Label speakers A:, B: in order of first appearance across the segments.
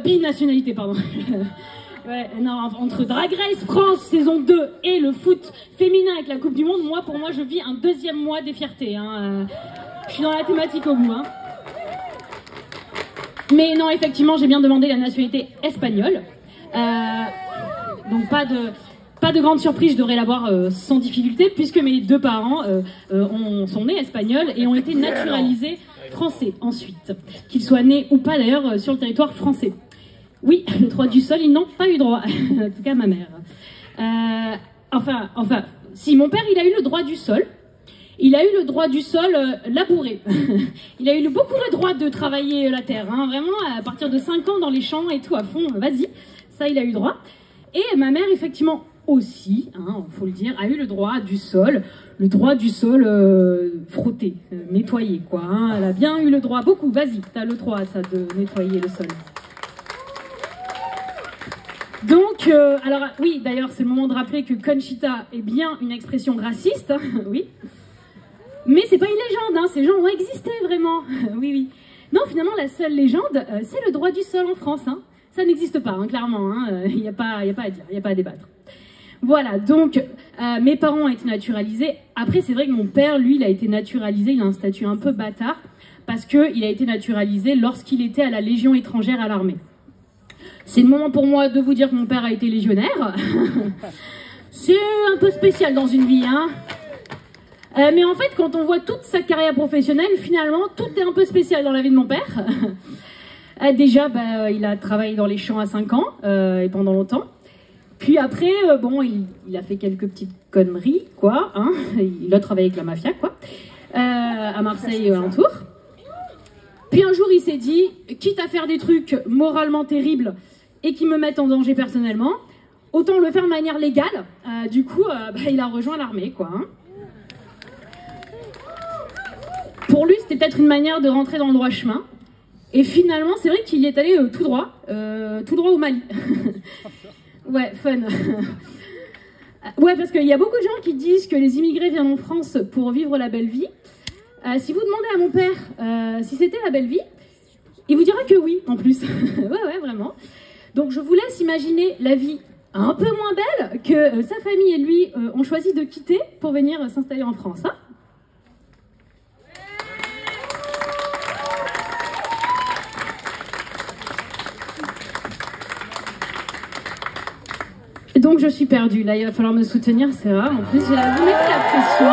A: Binationalité, pardon. Ouais, non, entre Drag Race France saison 2 et le foot féminin avec la Coupe du Monde, pour moi, je vis un deuxième mois des fiertés. Hein. Je suis dans la thématique au bout. Hein. Mais non, effectivement, j'ai bien demandé la nationalité espagnole. Donc pas de grande surprise, je devrais l'avoir sans difficulté, puisque mes deux parents sont nés espagnols et ont été naturalisés français ensuite. Qu'ils soient nés ou pas d'ailleurs sur le territoire français. Oui, le droit du sol, ils n'ont pas eu droit. En tout cas, ma mère. Enfin, si, mon père, il a eu le droit du sol. Il a eu le droit du sol labouré. Il a eu beaucoup le droit de travailler la terre. Hein, vraiment, à partir de 5 ans dans les champs et tout, à fond, vas-y. Ça, il a eu droit. Et ma mère, effectivement, aussi, hein, faut le dire, a eu le droit du sol. Le droit du sol frotté, nettoyé, quoi. Hein. Elle a bien eu le droit. Beaucoup, vas-y, t'as le droit, ça, de nettoyer le sol. Donc, alors oui, d'ailleurs, c'est le moment de rappeler que Conchita est bien une expression raciste, hein, oui. Mais c'est pas une légende, hein, ces gens ont existé vraiment, oui, oui. Non, finalement, la seule légende, c'est le droit du sol en France, hein. Ça n'existe pas, hein, clairement, il n'y a pas à dire, il n'y a pas à débattre. Voilà, donc, mes parents ont été naturalisés. Après, c'est vrai que mon père, lui, il a été naturalisé, il a un statut un peu bâtard, parce qu'il a été naturalisé lorsqu'il était à la Légion étrangère à l'armée. C'est le moment pour moi de vous dire que mon père a été légionnaire. C'est un peu spécial dans une vie, hein. Mais en fait, quand on voit toute sa carrière professionnelle, finalement, tout est un peu spécial dans la vie de mon père. Déjà, il a travaillé dans les champs à 5 ans, et pendant longtemps. Puis après, bon, il a fait quelques petites conneries, quoi. Hein. Il a travaillé avec la mafia, quoi. À Marseille et alentour. Puis un jour, il s'est dit, quitte à faire des trucs moralement terribles et qui me mettent en danger personnellement, autant le faire de manière légale. Du coup, il a rejoint l'armée, quoi. Hein. Pour lui, c'était peut-être une manière de rentrer dans le droit chemin. Et finalement, c'est vrai qu'il y est allé tout droit au Mali. Ouais, fun. Ouais, parce qu'il y a beaucoup de gens qui disent que les immigrés viennent en France pour vivre la belle vie. Si vous demandez à mon père si c'était la belle vie, il vous dira que oui, en plus. Ouais, vraiment. Donc je vous laisse imaginer la vie un peu moins belle que sa famille et lui ont choisi de quitter pour venir s'installer en France. Hein. Donc je suis perdue. Là, il va falloir me soutenir, c'est rare. En plus, j'ai la pression.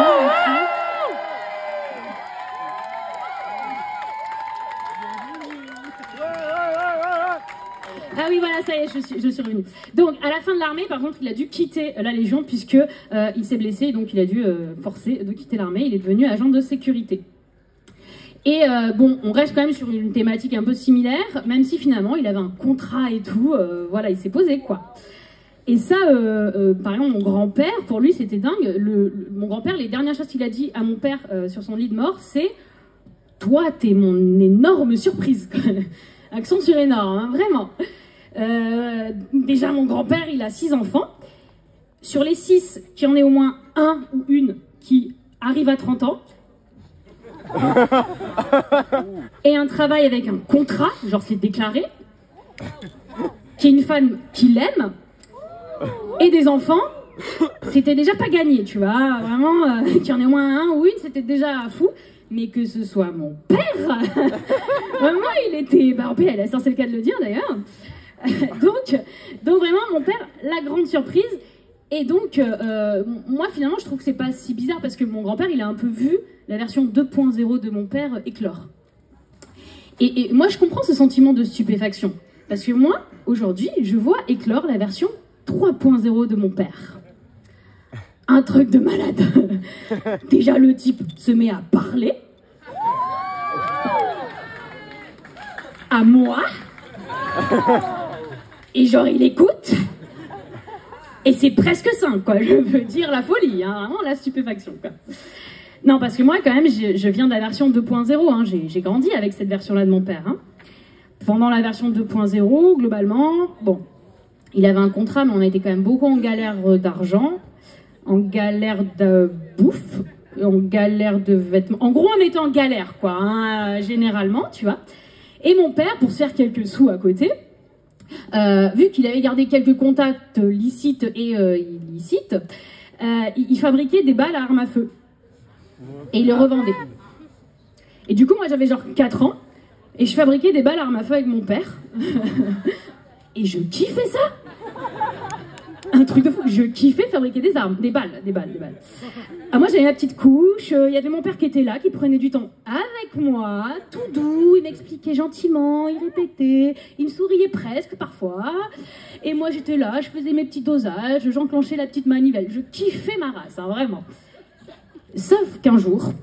A: Ah oui, voilà, ça y est, je suis revenue. Donc, à la fin de l'armée, par contre, il a dû quitter la Légion puisque il s'est blessé, donc il a dû forcer de quitter l'armée. Il est devenu agent de sécurité. Et bon, on reste quand même sur une thématique un peu similaire, même si finalement, il avait un contrat et tout. Voilà, il s'est posé, quoi. Et ça, par exemple, mon grand-père, pour lui, c'était dingue. Mon grand-père, les dernières choses qu'il a dit à mon père sur son lit de mort, c'est « Toi, t'es mon énorme surprise ». Accent sur énorme, hein, vraiment. Déjà, mon grand-père, il a 6 enfants. Sur les 6, qu'il y en ait au moins un ou une qui arrive à 30 ans. Et un travail avec un contrat, genre c'est déclaré. Qui est une femme qui l'aime. Et des enfants, c'était déjà pas gagné, tu vois. Vraiment, qu'il y en ait au moins un ou une, c'était déjà fou. Mais que ce soit mon père, vraiment, il était... en PLS, c'est le cas de le dire d'ailleurs. Donc vraiment, mon père, la grande surprise. Et donc, moi, finalement, je trouve que c'est pas si bizarre parce que mon grand-père, il a un peu vu la version 2.0 de mon père éclore. Et moi, je comprends ce sentiment de stupéfaction. Parce que moi, aujourd'hui, je vois éclore la version 3.0 de mon père. Un truc de malade. Déjà, le type se met à parler. À moi. Et genre, il écoute. Et c'est presque simple, quoi. Je veux dire la folie, hein, vraiment la stupéfaction, quoi. Non, parce que moi, quand même, je viens de la version 2.0. Hein, j'ai grandi avec cette version-là de mon père. Hein. Pendant la version 2.0, globalement, bon, il avait un contrat, mais on a été quand même beaucoup en galère d'argent, en galère de bouffe, en galère de vêtements. En gros, on était en galère, quoi, hein, généralement, tu vois. Et mon père, pour se faire quelques sous à côté, Vu qu'il avait gardé quelques contacts licites et illicites, il fabriquait des balles à armes à feu. Et il les revendait. Et du coup, moi j'avais genre 4 ans, et je fabriquais des balles à armes à feu avec mon père. Et je kiffais ça. Un truc de fou, je kiffais fabriquer des armes, des balles. Ah, moi j'avais ma petite couche, il y avait mon père qui était là, qui prenait du temps avec moi, tout doux, il m'expliquait gentiment, il répétait, il me souriait presque parfois. Et moi j'étais là, je faisais mes petits dosages, j'enclenchais la petite manivelle, je kiffais ma race, hein, vraiment. Sauf qu'un jour,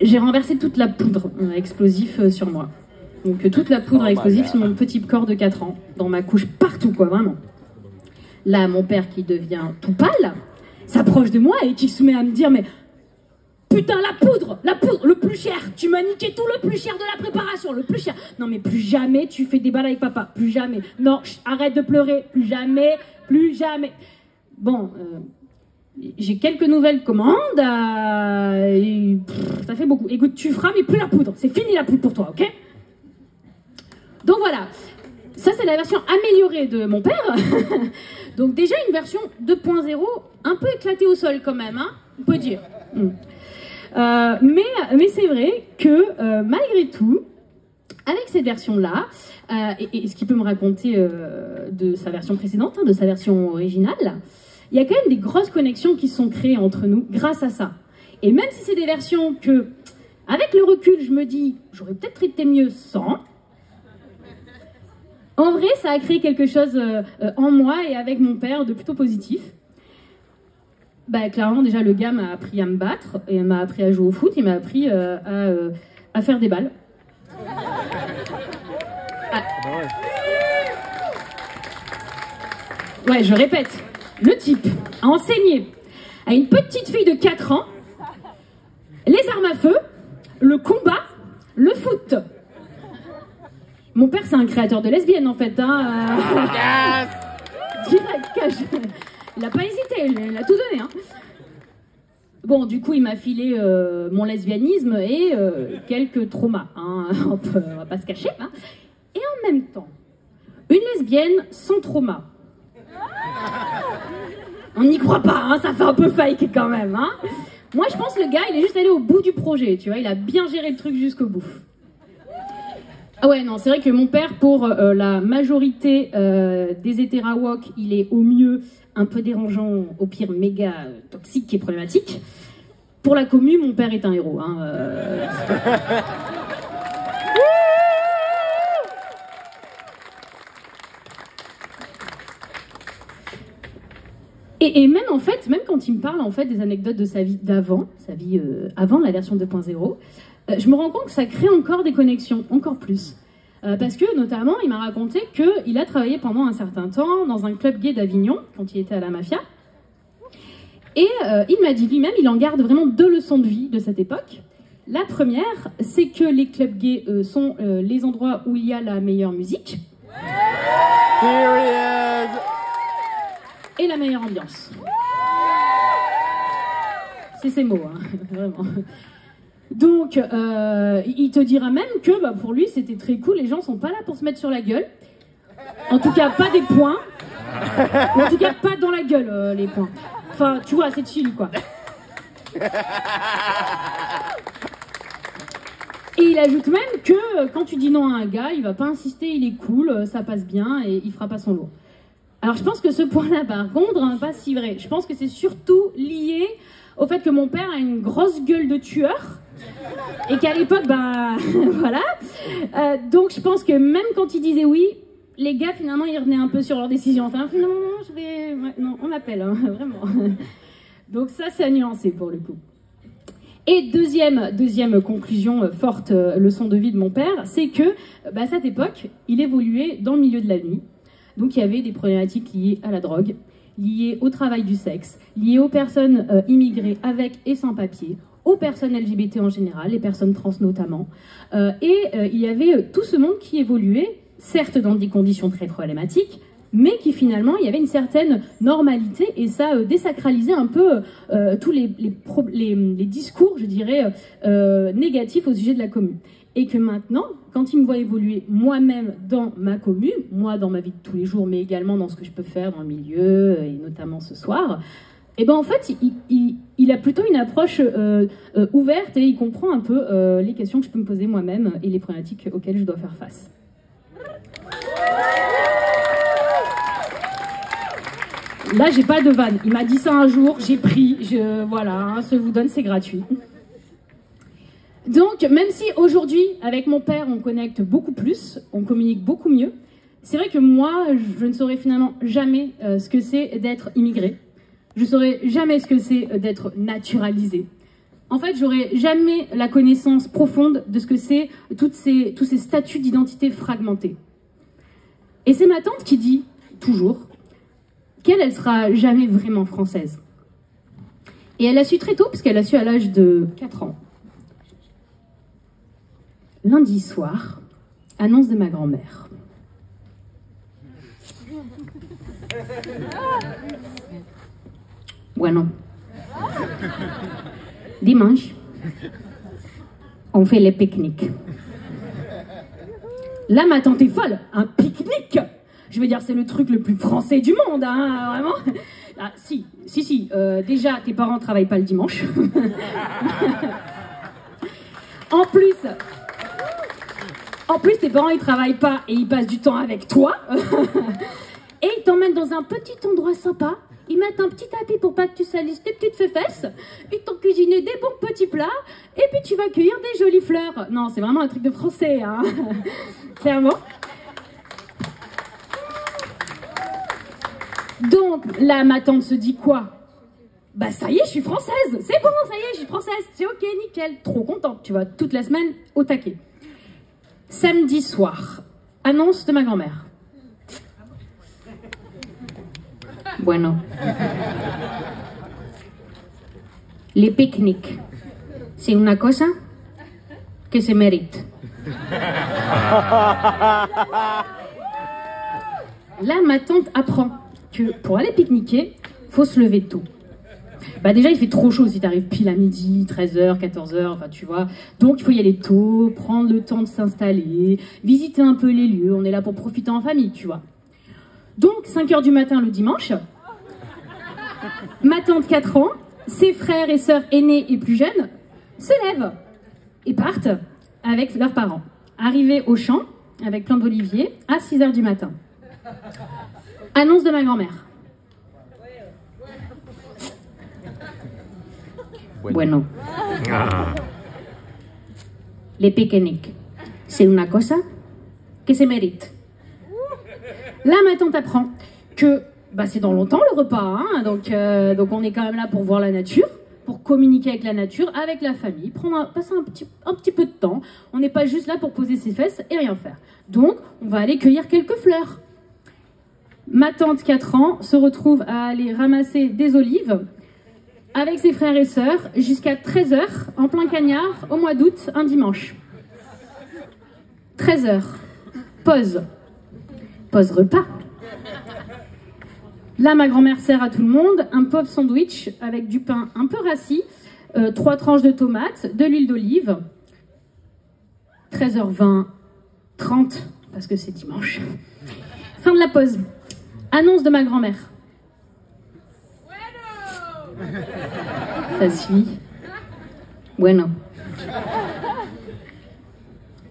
A: j'ai renversé toute la poudre explosive sur moi. Donc toute la poudre explosive sur mon petit corps de 4 ans, dans ma couche, partout quoi, vraiment. Là, mon père qui devient tout pâle, s'approche de moi et qui se met à me dire, mais putain, la poudre, le plus cher, tu m'as niqué tout le plus cher de la préparation, le plus cher. Non mais plus jamais tu fais des balles avec papa, plus jamais. Non, arrête de pleurer, plus jamais. Bon, j'ai quelques nouvelles commandes, ça fait beaucoup. Écoute, tu feras, mais plus la poudre, c'est fini la poudre pour toi, ok? Donc voilà, ça c'est la version améliorée de mon père. Donc déjà une version 2.0 un peu éclatée au sol quand même, hein, on peut dire. Mais c'est vrai que malgré tout, avec cette version-là, et ce qu'il peut me raconter de sa version précédente, hein, de sa version originale, il y a quand même des grosses connexions qui sont créées entre nous grâce à ça. Et même si c'est des versions que, avec le recul, je me dis, j'aurais peut-être été mieux sans, en vrai, ça a créé quelque chose en moi et avec mon père de plutôt positif. Bah, clairement, déjà, le gars m'a appris à me battre, et m'a appris à jouer au foot, il m'a appris à faire des balles. Ouais, je répète, le type a enseigné à une petite fille de 4 ans les armes à feu, le combat, le foot. Mon père, c'est un créateur de lesbiennes, en fait. Hein. Direct, cash. Il n'a pas hésité, il a tout donné. Hein. Bon, du coup, il m'a filé mon lesbianisme et quelques traumas. Hein. On va pas se cacher. Hein. Et en même temps, une lesbienne sans trauma. On n'y croit pas, hein, ça fait un peu fake quand même. Hein. Moi, je pense que le gars, il est juste allé au bout du projet. Tu vois, il a bien géré le truc jusqu'au bout. Ah ouais, non, c'est vrai que mon père, pour la majorité des hétérawok, il est au mieux un peu dérangeant, au pire méga toxique et problématique. Pour la commu, mon père est un héros. Hein, Et même en fait, même quand il me parle en fait des anecdotes de sa vie d'avant, avant la version 2.0, je me rends compte que ça crée encore des connexions, encore plus. Parce que, notamment, il m'a raconté qu'il a travaillé pendant un certain temps dans un club gay d'Avignon, quand il était à la Mafia. Et il m'a dit lui-même, il en garde vraiment 2 leçons de vie de cette époque. La première, c'est que les clubs gays sont les endroits où il y a la meilleure musique. Period. Et la meilleure ambiance. C'est ces mots, hein, vraiment. Donc, il te dira même que bah, pour lui, c'était très cool. Les gens sont pas là pour se mettre sur la gueule. En tout cas, pas des poings. Ou en tout cas, pas dans la gueule, les poings. Enfin, tu vois, c'est chill, quoi. Et il ajoute même que quand tu dis non à un gars, il va pas insister, il est cool, ça passe bien et il fera pas son lot. Alors, je pense que ce point-là, par contre, n'est pas si vrai. Je pense que c'est surtout lié au fait que mon père a une grosse gueule de tueur. Et qu'à l'époque, bah, voilà. Donc je pense que même quand il disait oui, les gars, finalement, ils revenaient un peu sur leur décision. Enfin, non, je vais... Ouais, non, on m'appelle, hein, vraiment. Donc ça, c'est à nuancer pour le coup. Et deuxième conclusion forte, leçon de vie de mon père, c'est que, bah, à cette époque, il évoluait dans le milieu de la nuit. Donc il y avait des problématiques liées à la drogue, liées au travail du sexe, liées aux personnes immigrées avec et sans papier, aux personnes LGBT en général, les personnes trans notamment. Il y avait tout ce monde qui évoluait, certes dans des conditions très problématiques, mais qui finalement, il y avait une certaine normalité et ça désacralisait un peu tous les discours, je dirais, négatifs au sujet de la commune. Et que maintenant, quand il me voit évoluer moi-même dans ma commune, moi dans ma vie de tous les jours, mais également dans ce que je peux faire dans le milieu, et notamment ce soir, et ben en fait, il a plutôt une approche ouverte et il comprend un peu les questions que je peux me poser moi-même et les problématiques auxquelles je dois faire face. Là, j'ai pas de vanne. Il m'a dit ça un jour, j'ai pris, voilà, hein, ce vous donne, c'est gratuit. Donc, même si aujourd'hui, avec mon père, on connecte beaucoup plus, on communique beaucoup mieux, c'est vrai que moi, je ne saurais finalement jamais ce que c'est d'être immigré. Je ne saurais jamais ce que c'est d'être naturalisé. En fait, j'aurais jamais la connaissance profonde de ce que c'est tous ces statuts d'identité fragmentés. Et c'est ma tante qui dit, toujours, elle sera jamais vraiment française. Et elle a su très tôt, parce qu'elle a su à l'âge de 4 ans. Lundi soir, annonce de ma grand-mère. Bueno. Dimanche, on fait les pique-niques. Là, ma tante est folle. Un pique-nique! Je veux dire, c'est le truc le plus français du monde, hein, vraiment. Ah, si. Déjà, tes parents travaillent pas le dimanche. En plus, tes parents, ils travaillent pas et ils passent du temps avec toi. Et ils t'emmènent dans un petit endroit sympa. Ils mettent un petit tapis pour pas que tu salisses tes petites fesses. Ils t'ont cuisiné des bons petits plats. Et puis tu vas cueillir des jolies fleurs. Non, c'est vraiment un truc de français, hein. Clairement. Donc, là, ma tante se dit quoi? Bah ça y est, je suis française. C'est bon, ça y est, je suis française. C'est ok, nickel. Trop contente, tu vois, toute la semaine au taquet. Samedi soir, annonce de ma grand-mère. Bueno. Les pique-niques, c'est une cosa que se mérite. Là, ma tante apprend que pour aller pique-niquer, faut se lever tôt. Bah déjà, il fait trop chaud si t'arrives pile à midi, 13h, 14h, enfin tu vois. Donc il faut y aller tôt, prendre le temps de s'installer, visiter un peu les lieux. On est là pour profiter en famille, tu vois. Donc 5h du matin le dimanche, ma tante 4 ans, ses frères et sœurs aînés et plus jeunes se lèvent et partent avec leurs parents. Arrivés au champ, avec plein d'oliviers, à 6h du matin. Annonce de ma grand-mère. Bueno. Les pique-niques, c'est une cosa que se mérite. Là, ma tante apprend que bah, c'est dans longtemps le repas, hein, donc on est quand même là pour voir la nature, pour communiquer avec la nature, avec la famille, passer un petit peu de temps. On n'est pas juste là pour poser ses fesses et rien faire. Donc, on va aller cueillir quelques fleurs. Ma tante, 4 ans, se retrouve à aller ramasser des olives avec ses frères et sœurs jusqu'à 13h, en plein cagnard, au mois d'août, un dimanche. 13h. Pause. Pause repas. Là, ma grand-mère sert à tout le monde un pauvre sandwich avec du pain un peu rassis, 3 tranches de tomates, de l'huile d'olive. 13h20, 30, parce que c'est dimanche. Fin de la pause. Annonce de ma grand-mère. Ça suit. Bueno.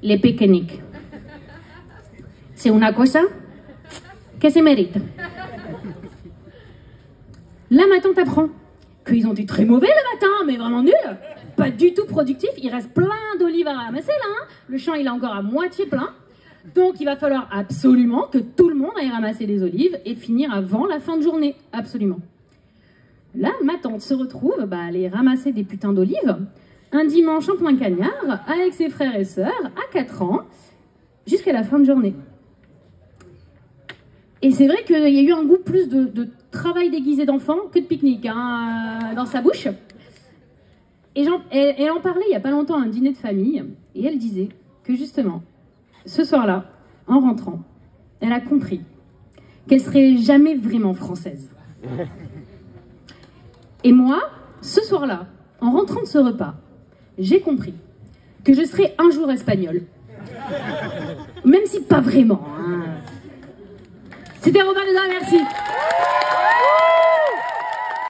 A: Les pique-niques. C'est una cosa que se mérite. Là, ma tante apprend qu'ils ont été très mauvais le matin, mais vraiment nuls. Pas du tout productifs. Il reste plein d'olives à ramasser là. Hein. Le champ, il est encore à moitié plein. Donc, il va falloir absolument que tout le monde aille ramasser les olives et finir avant la fin de journée. Absolument. Là, ma tante se retrouve à aller ramasser des putains d'olives un dimanche en plein cagnard avec ses frères et sœurs à 4 ans jusqu'à la fin de journée. Et c'est vrai qu'il y a eu un goût plus de travail déguisé d'enfant que de pique-nique hein, dans sa bouche. Et elle en parlait il n'y a pas longtemps à un dîner de famille et elle disait que justement, ce soir-là, en rentrant, elle a compris qu'elle serait jamais vraiment française. Et moi, ce soir-là, en rentrant de ce repas, j'ai compris que je serai un jour espagnole. Même si pas vraiment. Hein. C'était Robin Dedin, merci.